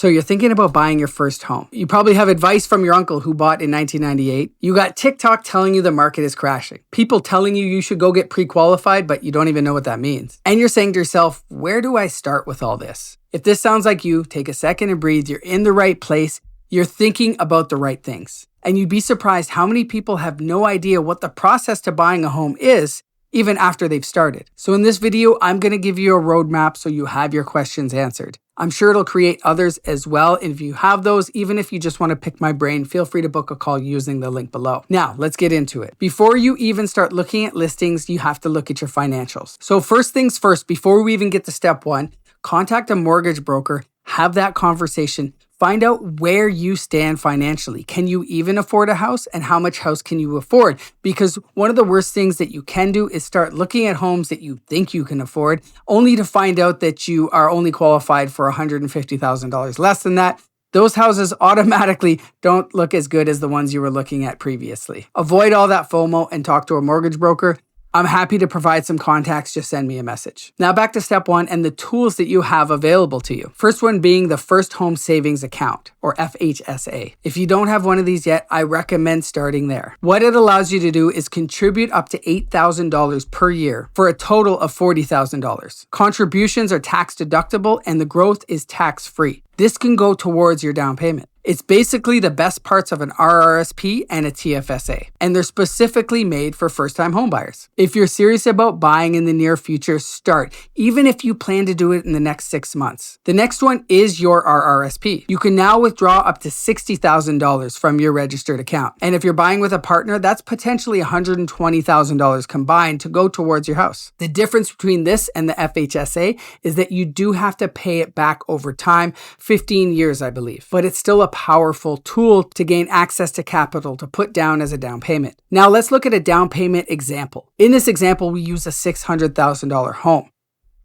So you're thinking about buying your first home. You probably have advice from your uncle who bought in 1998. You got TikTok telling you the market is crashing. People telling you should go get pre-qualified, but you don't even know what that means. And you're saying to yourself, where do I start with all this? If this sounds like you, take a second and breathe. You're in the right place. You're thinking about the right things. And you'd be surprised how many people have no idea what the process to buying a home is, even after they've started. So in this video, I'm going to give you a roadmap so you have your questions answered. I'm sure it'll create others as well. And if you have those, even if you just want to pick my brain, feel free to book a call using the link below. Now, let's get into it. Before you even start looking at listings, you have to look at your financials. So first things first, before we even get to step one, contact a mortgage broker, have that conversation. Find out where you stand financially. Can you even afford a house, and how much house can you afford? Because one of the worst things that you can do is start looking at homes that you think you can afford, only to find out that you are only qualified for $150,000 less than that. Those houses automatically don't look as good as the ones you were looking at previously. Avoid all that FOMO and talk to a mortgage broker. I'm happy to provide some contacts, just send me a message. Now back to step one and the tools that you have available to you. First one being the First Home Savings Account, or FHSA. If you don't have one of these yet, I recommend starting there. What it allows you to do is contribute up to $8,000 per year for a total of $40,000. Contributions are tax deductible and the growth is tax free. This can go towards your down payment. It's basically the best parts of an RRSP and a TFSA, and they're specifically made for first-time homebuyers. If you're serious about buying in the near future, start, even if you plan to do it in the next 6 months. The next one is your RRSP. You can now withdraw up to $60,000 from your registered account. And if you're buying with a partner, that's potentially $120,000 combined to go towards your house. The difference between this and the FHSA is that you do have to pay it back over time, 15 years, I believe, but it's still a powerful tool to gain access to capital to put down as a down payment. Now let's look at a down payment example. In this example, we use a $600,000 home.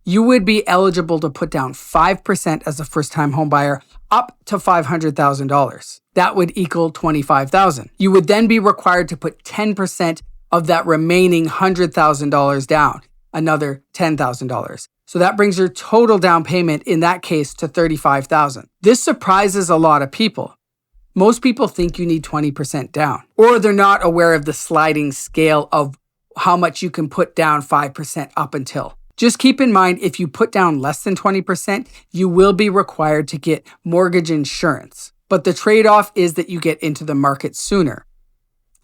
You would be eligible to put down 5% as a first-time home buyer up to $500,000. That would equal $25,000. You would then be required to put 10% of that remaining $100,000 down, another $10,000. So that brings your total down payment in that case to $35,000. This surprises a lot of people. Most people think you need 20% down, or they're not aware of the sliding scale of how much you can put down 5% up until. Just keep in mind, if you put down less than 20%, you will be required to get mortgage insurance. But the trade-off is that you get into the market sooner.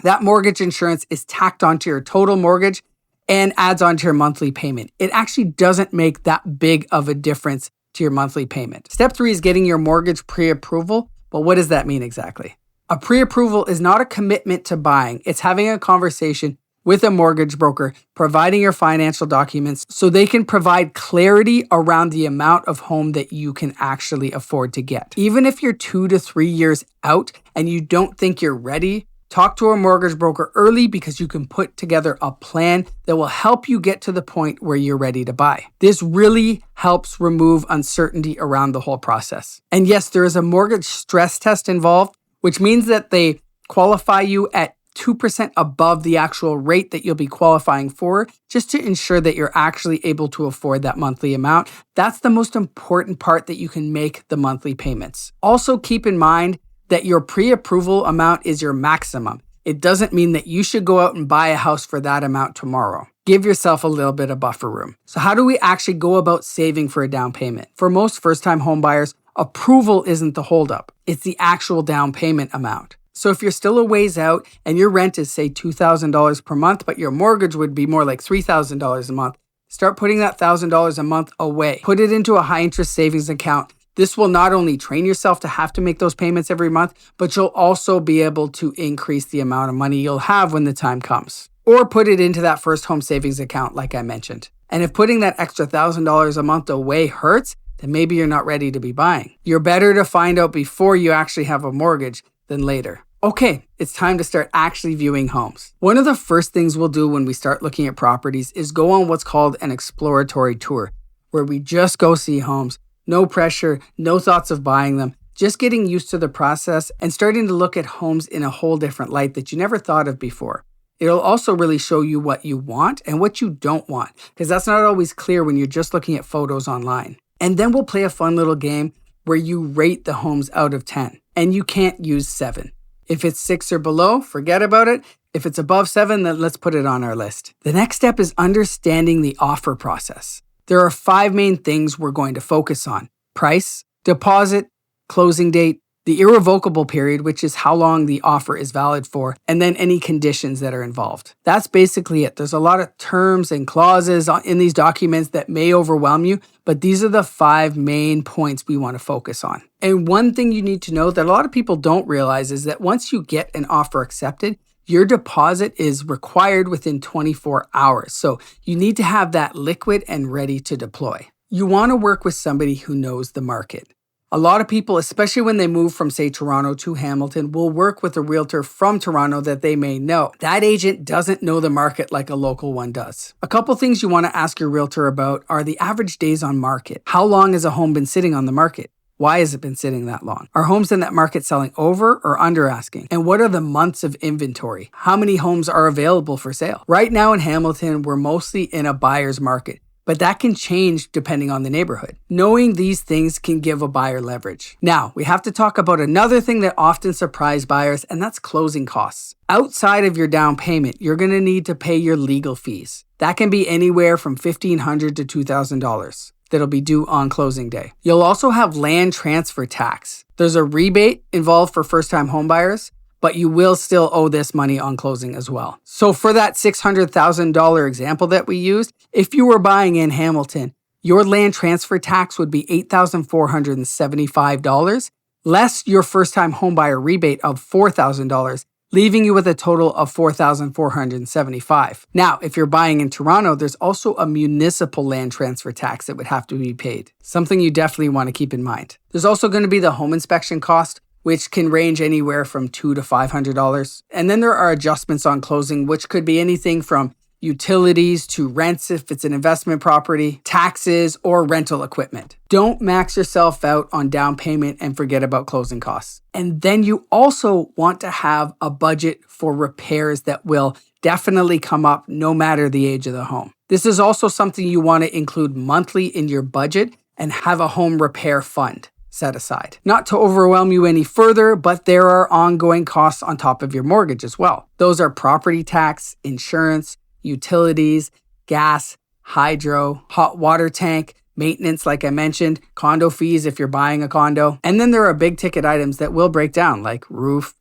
That mortgage insurance is tacked onto your total mortgage and adds on to your monthly payment. It actually doesn't make that big of a difference to your monthly payment. Step 3 is getting your mortgage pre-approval. But what does that mean exactly? A pre-approval is not a commitment to buying. It's having a conversation with a mortgage broker, providing your financial documents so they can provide clarity around the amount of home that you can actually afford to get. Even if you're 2 to 3 years out and you don't think you're ready, talk to a mortgage broker early because you can put together a plan that will help you get to the point where you're ready to buy. This really helps remove uncertainty around the whole process. And yes, there is a mortgage stress test involved, which means that they qualify you at 2% above the actual rate that you'll be qualifying for, just to ensure that you're actually able to afford that monthly amount. That's the most important part, that you can make the monthly payments. Also keep in mind that your pre-approval amount is your maximum. It doesn't mean that you should go out and buy a house for that amount tomorrow. Give yourself a little bit of buffer room. So how do we actually go about saving for a down payment? For most first-time home buyers, approval isn't the holdup. It's the actual down payment amount. So if you're still a ways out and your rent is, say, $2,000 per month, but your mortgage would be more like $3,000 a month, start putting that $1,000 a month away. Put it into a high-interest savings account. This will not only train yourself to have to make those payments every month, but you'll also be able to increase the amount of money you'll have when the time comes. Or put it into that first home savings account like I mentioned. And if putting that extra $1,000 a month away hurts, then maybe you're not ready to be buying. You're better to find out before you actually have a mortgage than later. Okay, it's time to start actually viewing homes. One of the first things we'll do when we start looking at properties is go on what's called an exploratory tour, where we just go see homes. No pressure, no thoughts of buying them, just getting used to the process and starting to look at homes in a whole different light that you never thought of before. It'll also really show you what you want and what you don't want, because that's not always clear when you're just looking at photos online. And then we'll play a fun little game where you rate the homes out of 10, and you can't use 7. If it's 6 or below, forget about it. If it's above 7, then let's put it on our list. The next step is understanding the offer process. There are 5 main things we're going to focus on: price, deposit, closing date, the irrevocable period, which is how long the offer is valid for, and then any conditions that are involved. That's basically it. There's a lot of terms and clauses in these documents that may overwhelm you, but these are the 5 main points we want to focus on. And one thing you need to know that a lot of people don't realize is that once you get an offer accepted, your deposit is required within 24 hours. So you need to have that liquid and ready to deploy. You want to work with somebody who knows the market. A lot of people, especially when they move from, say, Toronto to Hamilton, will work with a realtor from Toronto that they may know. That agent doesn't know the market like a local one does. A couple things you want to ask your realtor about are the average days on market. How long has a home been sitting on the market? Why has it been sitting that long? Are homes in that market selling over or under asking? And what are the months of inventory? How many homes are available for sale? Right now in Hamilton, we're mostly in a buyer's market, but that can change depending on the neighborhood. Knowing these things can give a buyer leverage. Now, we have to talk about another thing that often surprises buyers, and that's closing costs. Outside of your down payment, you're going to need to pay your legal fees. That can be anywhere from $1,500 to $2,000. That'll be due on closing day. You'll also have land transfer tax. There's a rebate involved for first-time homebuyers, but you will still owe this money on closing as well. So for that $600,000 example that we used, if you were buying in Hamilton, your land transfer tax would be $8,475, less your first-time homebuyer rebate of $4,000, leaving you with a total of $4,475. Now, if you're buying in Toronto, there's also a municipal land transfer tax that would have to be paid, something you definitely want to keep in mind. There's also going to be the home inspection cost, which can range anywhere from $200 to $500. And then there are adjustments on closing, which could be anything from utilities to rents if it's an investment property, taxes, or rental equipment. Don't max yourself out on down payment and forget about closing costs. And then you also want to have a budget for repairs that will definitely come up no matter the age of the home. This is also something you want to include monthly in your budget and have a home repair fund set aside. Not to overwhelm you any further, but there are ongoing costs on top of your mortgage as well. Those are property tax, insurance, utilities, gas, hydro, hot water tank, maintenance, like I mentioned, condo fees if you're buying a condo. And then there are big ticket items that will break down, like roof,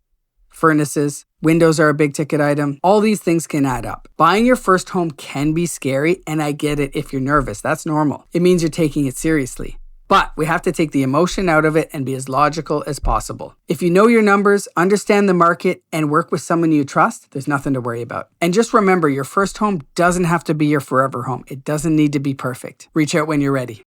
furnaces, windows are a big ticket item. All these things can add up. Buying your first home can be scary, and I get it if you're nervous. That's normal. It means you're taking it seriously. But we have to take the emotion out of it and be as logical as possible. If you know your numbers, understand the market, and work with someone you trust, there's nothing to worry about. And just remember, your first home doesn't have to be your forever home. It doesn't need to be perfect. Reach out when you're ready.